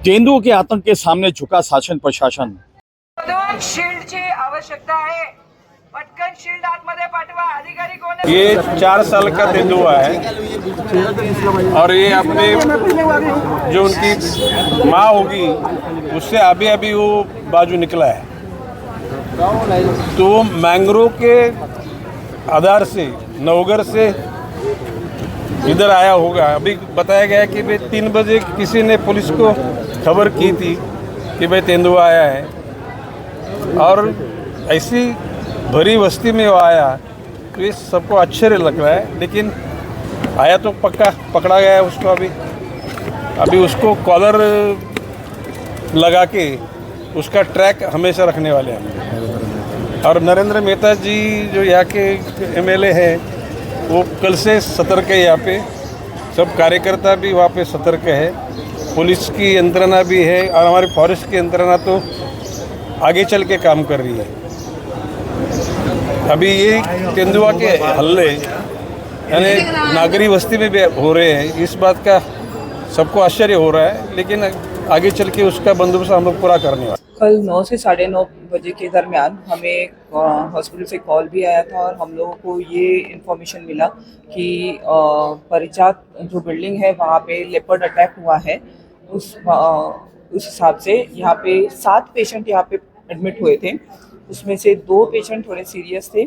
तेंदुओं के आतंक के सामने झुका शासन प्रशासन। शील्डची आवश्यकता आहे, पटकन शील्ड आतमध्ये पाठवा। अधिकारी कोण आहे? ये 4 साल का तेंदुआ है और ये अपने जो उनकी माँ होगी उससे अभी वो बाजू निकला है। तो मैंग्रोव के आधार से नवगर से इधर आया होगा। अभी बताया गया कि भाई 3 बजे किसी ने पुलिस को खबर की थी कि भाई तेंदुआ आया है और ऐसी भरी बस्ती में वो आया तो ये सबको आश्चर्य लग रहा है। लेकिन आया तो पक्का पकड़ा गया है उसको। अभी उसको कॉलर लगा के उसका ट्रैक हमेशा रखने वाले हैं। और नरेंद्र मेहता जी जो यहाँ के एमएलए हैं वो कल से सतर्क है। यहाँ पे सब कार्यकर्ता भी वहाँ पे सतर्क है, पुलिस की यंत्रणा भी है और हमारे फॉरेस्ट की यंत्रणा तो आगे चल के काम कर रही है। अभी ये तेंदुआ के हल्ले यानी नागरी बस्ती में भी हो रहे हैं, इस बात का सबको आश्चर्य हो रहा है। लेकिन आगे चल के उसका बंदोबस्त हम लोग पूरा करने वाले। कल 9 से 9:30 बजे के दरमियान हमें हॉस्पिटल से कॉल भी आया था और हम लोगों को ये इन्फॉर्मेशन मिला कि परिचात जो बिल्डिंग है वहाँ पे लेपर्ड अटैक हुआ है। उस हिसाब से यहाँ पे 7 पेशेंट यहाँ पे एडमिट हुए थे। उसमें से 2 पेशेंट थोड़े सीरियस थे।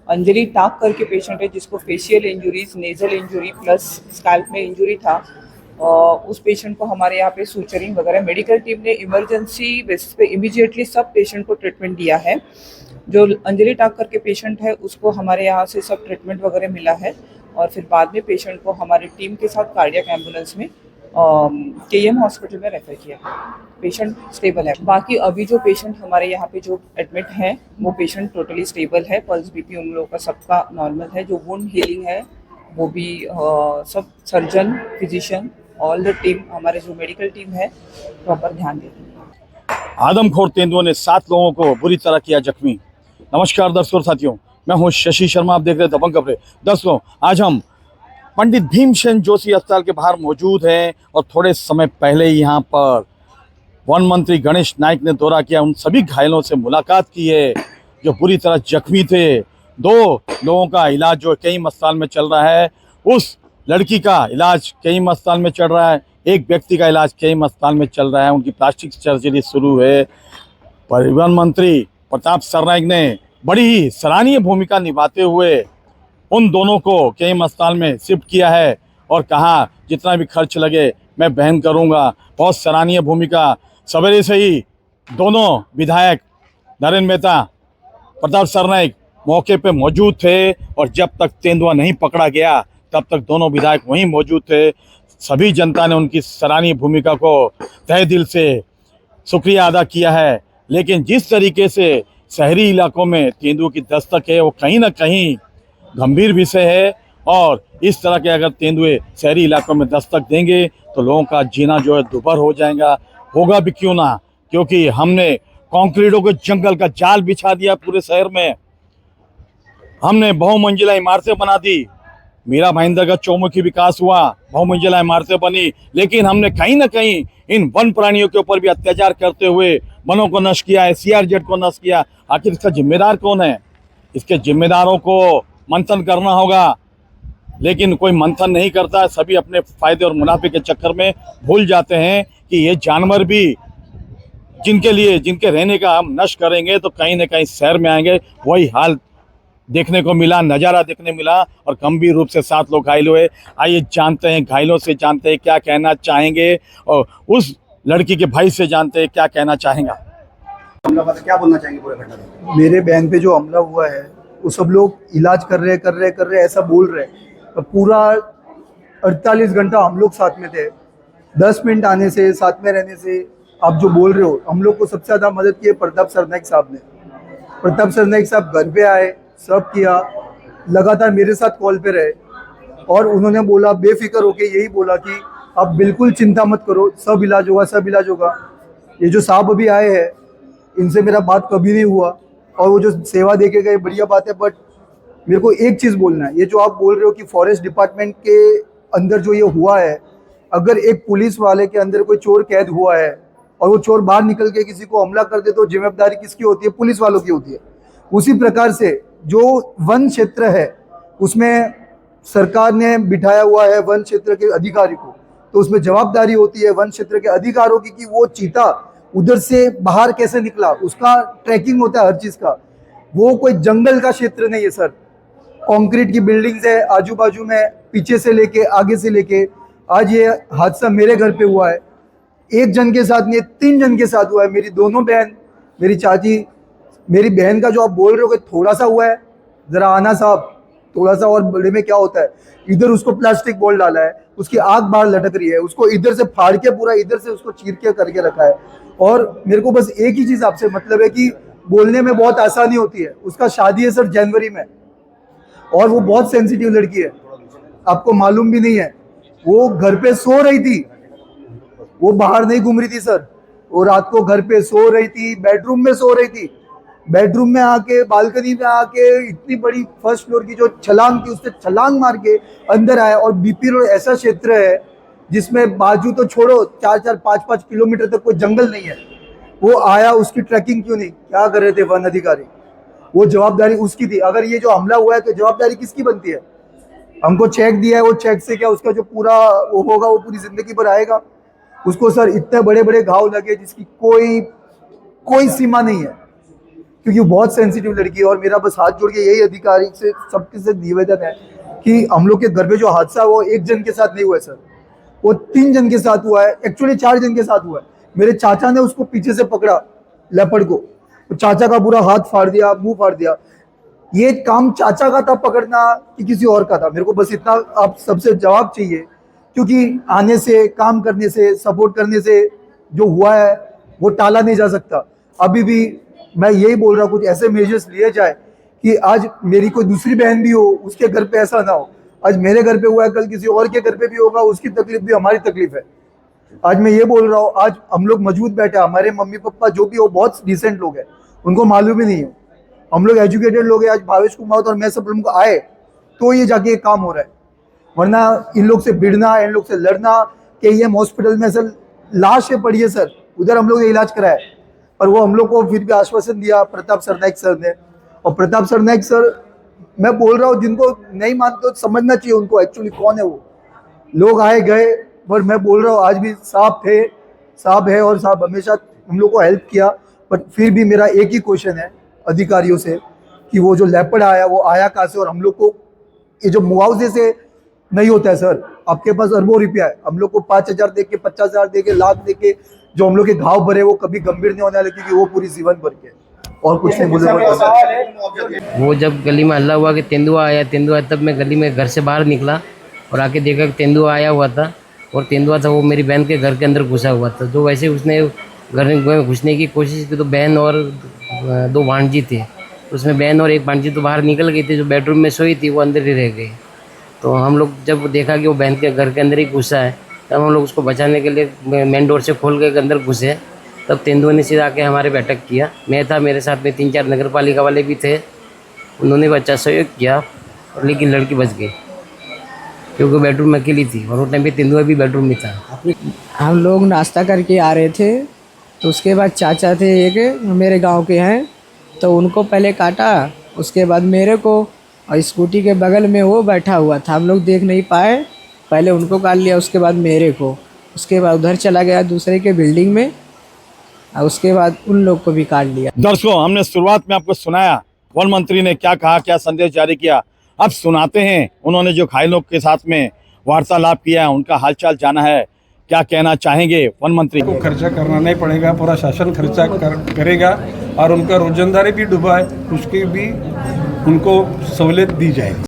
अंजलि टाक करके पेशेंट है जिसको facial injuries, nasal injury plus scalp में इंजुरी था। उस पेशेंट को हमारे यहाँ पे सूचरिंग वगैरह मेडिकल टीम ने इमरजेंसी बेसिस पे इमीडिएटली सब पेशेंट को ट्रीटमेंट दिया है। जो अंजलि टाक करके पेशेंट है उसको हमारे यहाँ से सब ट्रीटमेंट वगैरह मिला है और फिर बाद में पेशेंट को हमारी टीम के साथ कार्डियक एम्बुलेंस में KM हॉस्पिटल में रेफर किया। पेशेंट स्टेबल है। बाकी अभी जो पेशेंट हमारे यहाँ पे जो एडमिट हैं वो पेशेंट टोटली स्टेबल है। पल्स बीपी उन लोगों का सबका नॉर्मल है। जो वुंड हीलिंग है वो भी सब surgeon, physician, all the team, हमारे जो मेडिकल टीम है प्रॉपर ध्यान दे रही है। आदमखोर तेंदुओं ने 7 लोगों को बुरी तरह किया जख्मी। नमस्कार दर्शकों साथियों, मैं हूं शशि शर्मा, आप देख रहे हैं दबंग खबरें। दर्शकों, आज हम पंडित भीमसेन जोशी अस्पताल के बाहर मौजूद हैं और थोड़े समय पहले यहाँ पर वन मंत्री गणेश नाइक ने दौरा किया। उन सभी घायलों से मुलाकात की है जो बुरी तरह जख्मी थे। 2 लोगों का इलाज जो कई अस्पताल में चल रहा है, उस लड़की का इलाज कई अस्पताल में चल रहा है, एक व्यक्ति का इलाज कई अस्पताल में चल रहा है। उनकी प्लास्टिक सर्जरी शुरू है। परिवहन मंत्री प्रताप सरनाइक ने बड़ी ही सराहनीय भूमिका निभाते हुए उन दोनों को कई अस्पताल में शिफ्ट किया है और कहा जितना भी खर्च लगे मैं वहन करूंगा। बहुत सराहनीय भूमिका। सवेरे से ही दोनों विधायक नरेंद्र मेहता, प्रताप सरनाइक मौके पे मौजूद थे और जब तक तेंदुआ नहीं पकड़ा गया तब तक दोनों विधायक वहीं मौजूद थे। सभी जनता ने उनकी सराहनीय भूमिका को तहे दिल से शुक्रिया अदा किया है। लेकिन जिस तरीके से शहरी इलाकों में तेंदुओं की दस्तक है वो कहीं ना कहीं गंभीर विषय है और इस तरह के अगर तेंदुए शहरी इलाकों में दस्तक देंगे तो लोगों का जीना जो है दुभर हो जाएगा। होगा भी क्यों ना, क्योंकि हमने कंक्रीटों के जंगल का जाल बिछा दिया पूरे शहर में। हमने बहुमंजिला इमारतें बना दी। मीरा भाईंदर का चौमुखी विकास हुआ, बहुमंजिला इमारतें बनी, लेकिन हमने कहीं ना कहीं इन वन प्राणियों के ऊपर भी अत्याचार करते हुए वनों को नष्ट किया है, CRZ को नष्ट किया। आखिर इसका जिम्मेदार कौन है? इसके जिम्मेदारों को मंथन करना होगा, लेकिन कोई मंथन नहीं करता है। सभी अपने फायदे और मुनाफे के चक्कर में भूल जाते हैं कि ये जानवर भी जिनके रहने का हम नष्ट करेंगे तो कहीं ना कहीं शहर में आएंगे। वही हाल देखने को मिला, नज़ारा देखने मिला और गंभीर रूप से 7 लोग घायल हुए। आइए जानते हैं घायलों से, जानते हैं क्या कहना चाहेंगे और उस लड़की के भाई से जानते हैं क्या कहना चाहेंगे। क्या बोलना चाहेंगे पूरे घटना में? मेरे बहन पे जो हमला हुआ है वो सब लोग इलाज कर रहे ऐसा बोल रहे हैं। पूरा 48 घंटा हम लोग साथ में थे। 10 मिनट आने से, साथ में रहने से आप जो बोल रहे हो, हम लोग को सबसे ज़्यादा मदद की है प्रताप सरनाइक साहब ने। प्रताप सरनाइक साहब घर पे आए, सब किया, लगातार मेरे साथ कॉल पे रहे और उन्होंने बोला, बेफिक्र होके यही बोला कि आप बिल्कुल चिंता मत करो, सब इलाज होगा, सब इलाज होगा। ये जो साहब अभी आए हैं इनसे मेरा बात कभी नहीं हुआ और वो जो सेवा दे के गए बढ़िया बात है, बट मेरे को एक चीज़ बोलना है। ये जो आप बोल रहे हो कि फॉरेस्ट डिपार्टमेंट के अंदर जो ये हुआ है, अगर एक पुलिस वाले के अंदर कोई चोर कैद हुआ है और वो चोर बाहर निकल के किसी को हमला कर दे तो जिम्मेदारी किसकी होती है? पुलिस वालों की होती है। उसी प्रकार से जो वन क्षेत्र है उसमें सरकार ने बिठाया हुआ है वन क्षेत्र के अधिकारी को, तो उसमें जवाबदारी होती है वन क्षेत्र के अधिकारियों की कि वो चीता उधर से बाहर कैसे निकला, उसका ट्रैकिंग होता है हर चीज़ का। वो कोई जंगल का क्षेत्र नहीं है सर, कंक्रीट की बिल्डिंग्स है आजू बाजू में, पीछे से लेके आगे से लेके। आज ये हादसा मेरे घर पे हुआ है, एक जन के साथ नहीं 3 जन के साथ हुआ है। मेरी दोनों बहन, मेरी चाची, मेरी बहन का जो आप बोल रहे हो कि थोड़ा सा हुआ है, जरा आना साहब, थोड़ा सा और बड़े में क्या होता है। इधर उसको प्लास्टिक बॉल डाला है, उसकी आंख बाहर लटक रही है, उसको इधर से फाड़ के पूरा इधर से उसको चीर के करके रखा है। और मेरे को बस एक ही चीज़ आपसे मतलब है कि बोलने में बहुत आसानी होती है। उसका शादी है सर जनवरी में, और वो बहुत सेंसिटिव लड़की है, आपको मालूम भी नहीं है। वो घर पे सो रही थी, वो बाहर नहीं घूम रही थी सर, वो रात को घर पे सो रही थी, बेडरूम में सो रही थी। बेडरूम में आके, बालकनी में आके, इतनी बड़ी फर्स्ट फ्लोर की जो छलांग थी उससे छलांग मार के अंदर आया। और बीपी रोड ऐसा क्षेत्र है जिसमें बाजू तो छोड़ो 4-4, 5-5 किलोमीटर तक कोई जंगल नहीं है। वो आया, उसकी ट्रैकिंग क्यों नहीं? क्या कर रहे थे वन अधिकारी? वो जवाबदारी उसकी थी। अगर ये जो हमला हुआ है तो जवाबदारी किसकी बनती है? हमको चेक दिया है, वो चेक से क्या उसका जो पूरा वो होगा वो पूरी जिंदगी भर आएगा? उसको सर इतने बड़े बड़े घाव लगे जिसकी कोई सीमा नहीं है, क्योंकि वो बहुत सेंसिटिव लड़की है। और मेरा बस हाथ जोड़ के यही अधिकारी से सबके से निवेदन है कि हम लोग के घर पे जो हादसा वो एक जन के साथ नहीं हुआ है सर, वो 3 जन के साथ हुआ है, एक्चुअली 4 जन के साथ हुआ है। मेरे चाचा ने उसको पीछे से पकड़ा, लेपर्ड को, तो चाचा का पूरा हाथ फाड़ दिया, मुंह फाड़ दिया। ये काम चाचा का था पकड़ना कि किसी और का था? मेरे को बस इतना आप सबसे जवाब चाहिए, क्योंकि आने से, काम करने से, सपोर्ट करने से जो हुआ है वो टाला नहीं जा सकता। अभी भी मैं यही बोल रहा हूँ, कुछ ऐसे मेजर्स लिए जाए कि आज मेरी कोई दूसरी बहन भी हो, उसके घर पे ऐसा ना हो। आज मेरे घर पे हुआ है, कल किसी और के घर पे भी होगा, उसकी तकलीफ भी हमारी तकलीफ है। आज मैं ये बोल रहा हूँ, आज हम लोग मजबूत बैठे, हमारे मम्मी पापा जो भी हो बहुत डिसेंट लोग हैं, उनको मालूम ही नहीं है। हम लोग एजुकेटेड लोग हैं। आज भावेश कुमार और मैं सब लोग आए तो ये जाके काम हो रहा है, वरना इन लोग से भिड़ना, इन लोग से लड़ना कि ये हॉस्पिटल में सर लाश है पड़ी है सर, उधर हम लोग ने इलाज कराया, पर वो हम लोग को फिर भी आश्वासन दिया प्रताप सरनाइक सर ने। और प्रताप सरनाइक सर, मैं बोल रहा हूँ, जिनको नहीं मानते तो समझना चाहिए उनको एक्चुअली कौन है वो। लोग आए गए, पर मैं बोल रहा हूँ आज भी साहब थे, साहब है, और साहब हमेशा हम लोग को हेल्प किया। बट फिर भी मेरा एक ही क्वेश्चन है अधिकारियों से कि वो जो लेपर्ड आया वो आया कहाँ से? और हम लोग को ये जो मुआवजे से नहीं होता है सर, आपके पास अरबों रुपया है, हम लोग को 5,000 दे के, 50,000 दे के, लाख दे के जो हम लोग के घाव भरे वो कभी गंभीर नहीं होने वाले, क्योंकि वो पूरी जीवन भर के और कुछ नहीं बोले। वो जब गली में हल्ला हुआ कि तेंदुआ आया, तब मैं गली में घर से बाहर निकला और आके देखा कि तेंदुआ आया हुआ था, और तेंदुआ था वो मेरी बहन के घर के अंदर घुसा हुआ था। तो वैसे उसने घर में घुसने की कोशिश की, तो बहन और 2 भांजी थे, उसमें बहन और एक भांजी तो बाहर निकल गई थी, जो बेडरूम में सोई थी वो अंदर ही रह गई। तो हम लोग जब देखा कि वो बहन के घर के अंदर ही घुसा है, तब हम लोग उसको बचाने के लिए मेन डोर से खोल के अंदर घुसे। तब तेंदुआ ने सीधा आके हमारे पे अटैक किया। मैं था, मेरे साथ में 3-4 नगर पालिका वाले भी थे, उन्होंने भी अच्छा सहयोग किया, और लेकिन लड़की बच गई क्योंकि बेडरूम में अकेली थी, और उस टाइम पे तेंदुआ भी बेडरूम में था। हम लोग नाश्ता करके आ रहे थे, तो उसके बाद चाचा थे एक मेरे गांव के हैं, तो उनको पहले काटा, उसके बाद मेरे को, और स्कूटी के बगल में वो बैठा हुआ था, हम लोग देख नहीं पाए, पहले उनको काट लिया, उसके बाद मेरे को, उसके बाद उधर चला गया दूसरे के बिल्डिंग में, और उसके बाद उन लोग को भी काट लिया। दर्शकों, हमने शुरुआत में आपको सुनाया वन मंत्री ने क्या कहा, क्या संदेश जारी किया। अब सुनाते हैं उन्होंने जो घायलों के साथ में वार्तालाप किया है, उनका हालचाल जाना है, क्या कहना चाहेंगे वन मंत्री। को खर्चा करना नहीं पड़ेगा, पूरा शासन खर्चा करेगा, और उनका रोजंदारी भी डूबा है, उसकी भी उनको सहूलियत दी जाएगी।